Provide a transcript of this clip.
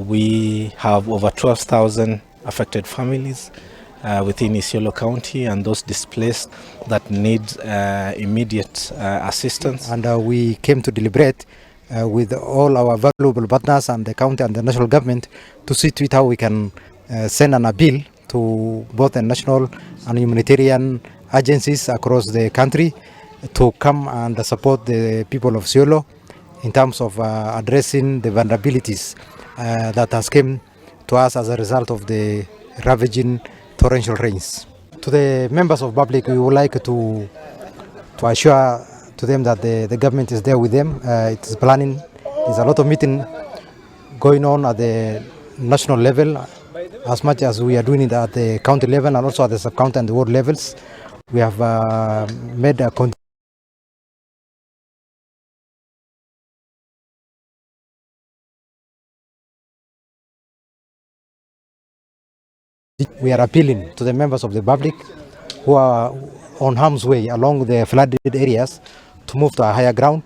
We have over 12,000 affected families within Isiolo County and those displaced that need immediate assistance. And we came to deliberate with all our valuable partners and the county and the national government to see to it how we can send an appeal to both the national and humanitarian agencies across the country to come and support the people of Isiolo in terms of addressing the vulnerabilities that has come to us as a result of the ravaging torrential rains. To the members of public, we would like to assure to them that the government is there with them. It is planning. There's a lot of meeting going on at the national level, as much as we are doing it at the county level and also at the sub-county and the ward levels. We have made a We are appealing to the members of the public who are on harm's way along the flooded areas to move to a higher ground.